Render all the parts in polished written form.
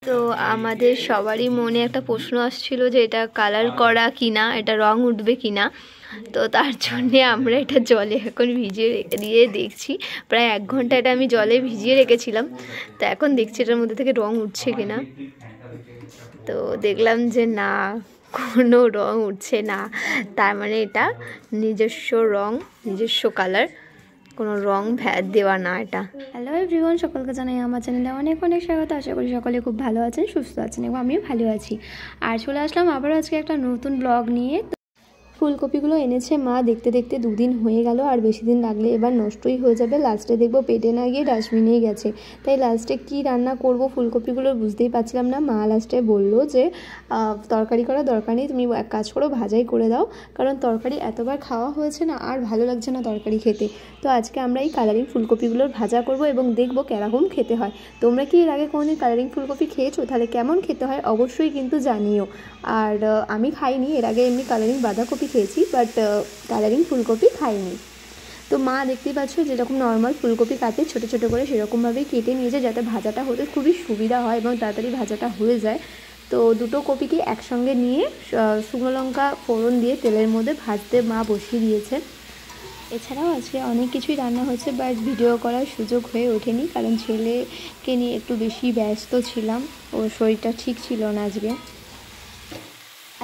তো আমাদের সবারই মনে একটা প্রশ্ন আসছিল যে এটা কালার করা কিনা, এটা রং উঠবে কিনা। তো তার জন্যে আমরা এটা জলে এখন ভিজিয়ে রেখে দিয়ে দেখছি। প্রায় 1 ঘন্টা এটা আমি জলে ভিজিয়ে রেখেছিলাম। তো এখন দেখছি এটার মধ্যে থেকে রং উঠছে কিনা। তো দেখলাম যে না, কোনো রং উঠছে না। তার মানে এটা নিজস্ব রং, নিজস্ব কালার, কোনো রং দেওয়া না এটা। হ্যালো এভরিওয়ান, সকলকে জানাই আমার চ্যানেলে অনেক অনেক স্বাগত। আশা করি সকলে খুব ভালো আছেন, সুস্থ আছেন এবং আমিও ভালো আছি। আর চলে আসলাম আবারও আজকে একটা নতুন ব্লগ নিয়ে। ফুলকপিগুলো এনেছে মা, দেখতে দেখতে 2 দিন হয়ে গেল, আর বেশি দিন লাগলে এবার নষ্টই হয়ে যাবে। লাস্টে দেখবো পেটে না গিয়ে ডাস্টবিনেই গেছে। তাই লাস্টে কি রান্না করব ফুলকপিগুলো বুঝতেই পারছিলাম না। মা লাস্টে বললো যে তরকারি করার দরকার নেই, তুমি এক কাজ করো, ভাজাই করে দাও, কারণ তরকারি এতবার খাওয়া হয়েছে না, আর ভালো লাগছে না তরকারি খেতে। তো আজকে আমরা এই কালারিং ফুলকপিগুলোর ভাজা করব এবং দেখবো কেরকম খেতে হয়। তোমরা কি এর আগে কোনোদিন কালারিং ফুলকপি খেয়েছো? তাহলে কেমন খেতে হয় অবশ্যই কিন্তু জানিও। আর আমি খাইনি এর আগে, এমনি কালারিং বাঁধাকপি খেয়েছি, বাট কালারিং ফুলকপি খাইনি। তো মা দেখতেই পাচ্ছ যেরকম নর্মাল ফুলকপি কাটে ছোটো ছোটো করে, সেরকমভাবেই কেটে নিয়েছে যাতে ভাজাটা হতে খুবই সুবিধা হয় এবং তাড়াতাড়ি ভাজাটা হয়ে যায়। তো দুটো কপিকে একসঙ্গে নিয়ে শুকনো লঙ্কা ফোড়ন দিয়ে তেলের মধ্যে ভাজতে মা বসিয়ে দিয়েছে। এছাড়াও আজকে অনেক কিছুই রান্না হচ্ছে, বাট ভিডিও করার সুযোগ হয়ে ওঠেনি, কারণ ছেলেকে নিয়ে একটু বেশি ব্যস্ত ছিলাম, ওর শরীরটা ঠিক ছিল না আজকে।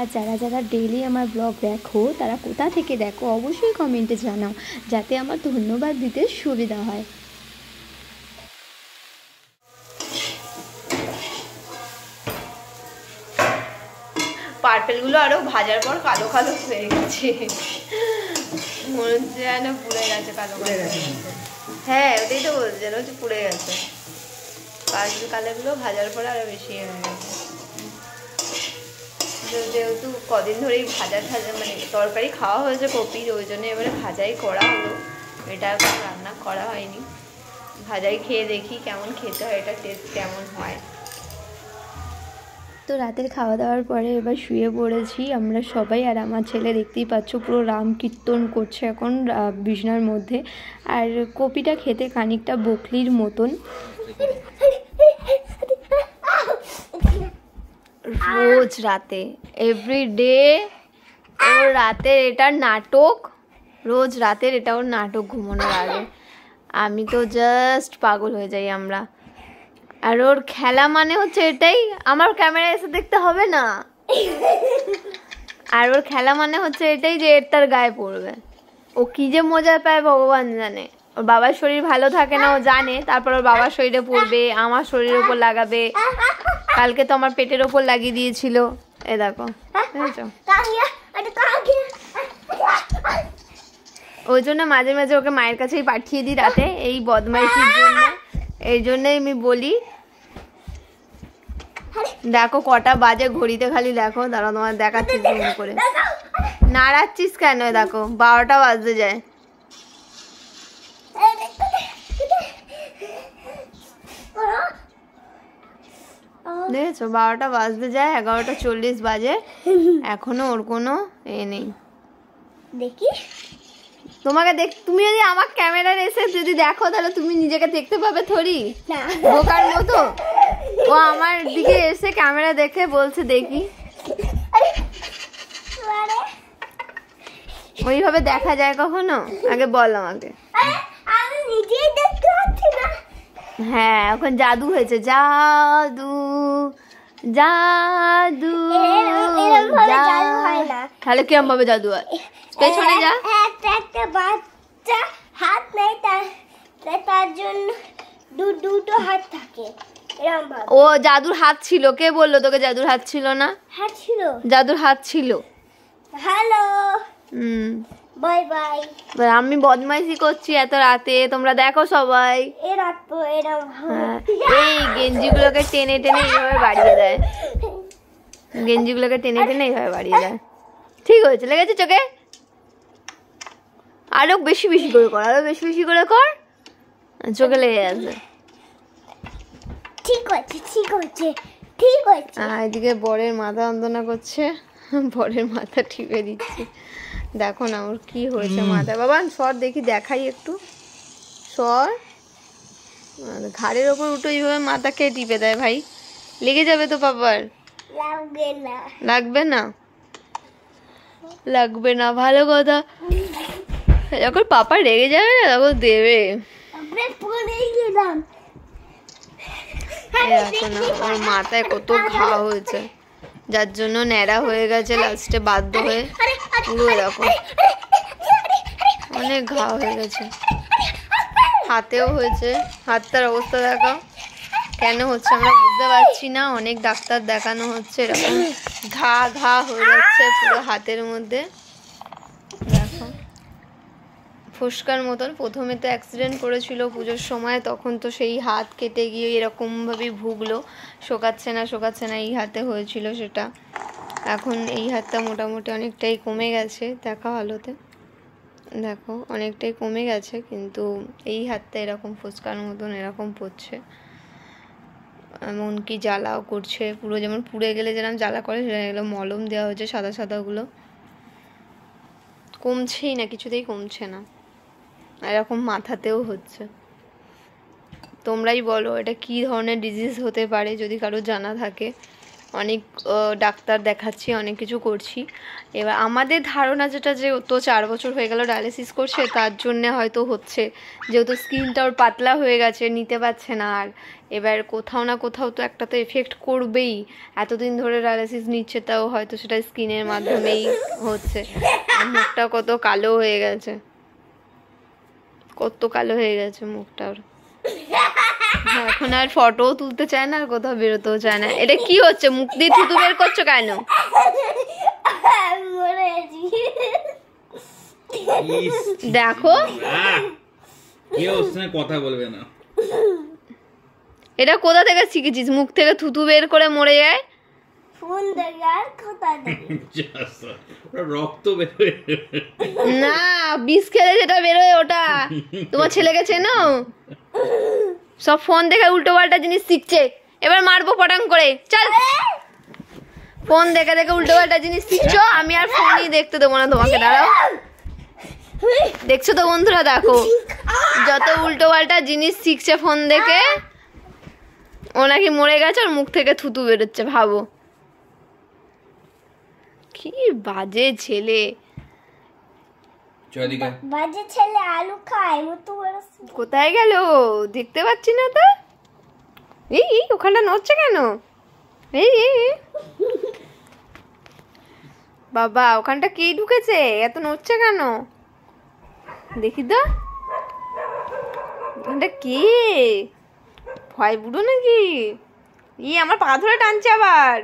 আর যারা যারা ডেইলি আমার ব্লগ দেখো তারা কোথা থেকে দেখো অবশ্যই কমেন্টে জানাও, যাতে আমার ধন্যবাদ দিতে সুবিধা হয়। পার্পেলগুলো আরও ভাজার পর কালো কালো হয়ে গেছে, মনে হচ্ছে যেন পুড়ে গেছে, কালো কালো গেছে। হ্যাঁ, ওটাই তো বলছে, যেন হচ্ছে পুড়ে গেছে। পার্পেল কালারগুলো ভাজার পরে আরও বেশি হয়ে গেছে। যেহেতু কদিন ধরেই ভাজা মানে তরকারি খাওয়া হয়েছে কপির, ওই জন্য এবারে ভাজাই করা হলো, এটা এখন রান্না করা হয়নি। ভাজাই খেয়ে দেখি কেমন খেতে হয়, এটা টেস্ট কেমন হয়। তো রাতের খাওয়া দাওয়ার পরে এবার শুয়ে পড়েছি আমরা সবাই, আর আমার ছেলে দেখতেই পাচ্ছ পুরো রাম কীর্তন করছে এখন বিছানার মধ্যে। আর কপিটা খেতে খানিকটা বকলির মতন। রোজ রাতে এভরিডে ওর রাতের এটা নাটক, রোজ রাতের এটা ওর নাটক ঘুমানোর আগে। আমি তো জাস্ট পাগল হয়ে যাই আমরা। আর ওর খেলা মানে হচ্ছে এটাই, আমার ক্যামেরায় এসে দেখতে হবে না। আর ওর খেলা মানে হচ্ছে এটাই যে এর তার গায়ে পড়বে। ও কি যে মজা পায় ভগবান জানে। ওর বাবার শরীর ভালো থাকে না, ও জানে, তারপর ওর বাবার শরীরে পড়বে, আমার শরীরের ওপর লাগাবে। কালকে তো আমার পেটের ওপর লাগিয়ে দিয়েছিল, এ দেখো, বুঝেছো? ওই জন্য মাঝে মাঝে ওকে মায়ের কাছেই পাঠিয়ে দিই রাতে, এই বদমাইশির জন্য। এই জন্যই আমি বলি, দেখো কটা বাজে ঘড়িতে, খালি দেখো, দাঁড়া তোমার দেখাচ্ছি জুম করে। নাড়াচ্ছিস কেন? দেখো 12টা বাজতে যায়। দেখেছো 12টা বাজতে যায়, 11:40 বাজে, এখনো ওর কোনো নেই। দেখিস তোমাকে তুমি যদি আমার ক্যামেরার এসে যদি দেখো, তাহলে তুমি নিজেকে দেখতে পাবে থরি, বোকার মতো। ও আমার দিকে এসে ক্যামেরা দেখে বলছে দেখি, ওইভাবে দেখা যায় কখনো? আগে বল আমাকে। হ্যাঁ, এখন জাদু হয়েছে, জাদু জাদু। তাহলে কিরম ভাবে জাদু হয়? পেছনে যা, একটা বাচ্চা হাত নেই, তার জন্য দুটো হাত থাকে। ও জাদুর হাত ছিল? কে বললো তোকে জাদুর হাত ছিল না? হাত ছিল, জাদুর হাত ছিল। Hello, bye bye. আমি বদমাইশি করছি এত রাতে, তোমরা দেখো সবাই। এই গেঞ্জিগুলোকে টেনে টেনে এইভাবে বাড়িয়ে দেয়, গেঞ্জিগুলোকে টেনে টেনে এইভাবে বাড়িয়ে দেয়। ঠিক হয়েছে, লেগেছে চোখে? আরো বেশি বেশি করে কর, আরো বেশি বেশি করে কর, চোখে লেগে যাচ্ছে। ঠিক আছে, ঠিক আছে, ঠিক আছে। এদিকে বরের মাথা যন্ত্রণা করছে, বরের মাথা টিপে দিচ্ছি। দেখো না ওর কি হয়েছে মাথা। বাবা সর দেখি, দেখাই একটু, সর। ঘাড়ের ওপর উঠে এইভাবে মাথা কে টিপে দেয় ভাই? লেগে যাবে তো পাপার। লাগবে না, লাগবে না, ভালো কথা। যখন পাপা রেগে যাবে না তখন দেবে। এখন ওর মাথায় কত ঘা হয়েছে, যার জন্য ন্যাড়া হয়ে গেছে লাস্টে বাধ্য হয়ে। পুরো এরকম অনেক ঘা হয়ে গেছে, হাতেও হয়েছে। হাতটার অবস্থা দেখো কেন হচ্ছে আমরা বুঝতে পারছি না। অনেক ডাক্তার দেখানো হচ্ছে, এরকম ঘা ঘা হয়ে যাচ্ছে পুরো হাতের মধ্যে। দেখো ফুসকার মতন। প্রথমে তো অ্যাক্সিডেন্ট করেছিল পুজোর সময়, তখন তো সেই হাত কেটে গিয়ে এরকমভাবেই ভুগলো, শোকাচ্ছে না এই হাতে হয়েছিল সেটা। এখন এই হাতটা মোটামুটি অনেকটাই কমে গেছে, দেখা ভালোতে দেখো অনেকটাই কমে গেছে, কিন্তু এই হাতটা এরকম ফুসকার মতন এরকম পড়ছে, এমনকি জ্বালাও করছে পুরো, যেমন পুড়ে গেলে যেরকম জ্বালা করে সেটা এগুলো মলম দেওয়া হয়েছে সাদা সাদাগুলো, কমছেই না, কিছুতেই কমছে না। এরকম মাথাতেও হচ্ছে। তোমরাই বলো এটা কি ধরনের ডিজিজ হতে পারে, যদি কারো জানা থাকে। অনেক ডাক্তার দেখাচ্ছি, অনেক কিছু করছি। এবার আমাদের ধারণা যেটা, যে তো 4 বছর হয়ে গেল ডায়ালিসিস করছে, তার জন্যে হয়তো হচ্ছে, যেহেতু স্কিনটা ওর পাতলা হয়ে গেছে, নিতে পারছে না আর। এবার কোথাও না কোথাও তো একটা তো এফেক্ট করবেই, এতদিন ধরে ডায়ালিসিস নিচ্ছে, তাও হয়তো সেটা স্কিনের মাধ্যমেই হচ্ছে। মুখটা কত কালো হয়ে গেছে, কত কালো হয়ে গেছে মুখটা ওর। এখন আর ফটোও তুলতে চায় না, আর কোথাও বেরোতেও চায় না। এটা কি হচ্ছে, মুখ দিয়ে থুতু বের করছো কেন? দেখো কথা বলবে না। এটা কোথা থেকে শিখেছিস, মুখ থেকে থুতু বের করে মরে যায়? রক্ত বেরোয় না, বিষ খেলে যেটা বেরোয় ওটা। তোমার ছেলেকে চেনো? সব ফোন দেখে উল্টো পাল্টা জিনিস শিখছে। এবার মারবো পটাং করে, চল। ফোন দেখে দেখে উল্টো পাল্টা জিনিস শিখছো, আমি আর ফোনই দেখতে দেবো না তোমাকে। দাঁড়াও, দেখছো তো বন্ধুরা, দেখো যত উল্টো পাল্টা জিনিস শিখছে ফোন দেখে। ও নাকি মরে গেছে, ওর মুখ থেকে থুতু বেরোচ্ছে, ভাবো কি বাজে ছেলে। বাজে ছেলে, আলু খায়। কোথায় গেল দেখতে পাচ্ছি না তো। এই ওখানটা নড়ছে কেন? এই বাবা, ওখানটা কে ঢুকেছে, এত নড়ছে কেন? দেখি তো ওখানটা কে, ভয় বুড়ো নাকি? আমার পা ধরে টানছে আবার।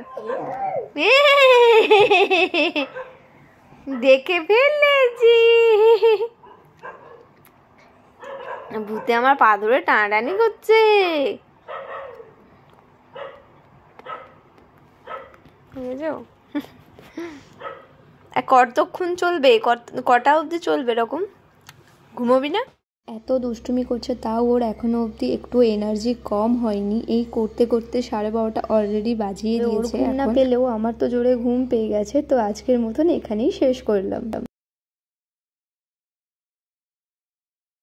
দেখে ফেলেছি, ভূতে আমার পা ধরে টানাটানি করছে। কতক্ষণ চলবে, কটা অবধি চলবে এরকম? ঘুমোবি না? এত দুষ্টুমি করছে, তাও ওর এখনো অবধি একটু এনার্জি কম হয়নি। এই করতে করতে 12:30 অলরেডি বাজিয়ে দিয়েছে। ঘুম না পেলেও আমার তো জোরে ঘুম পেয়ে গেছে। তো আজকের মতন এখানেই শেষ করলাম।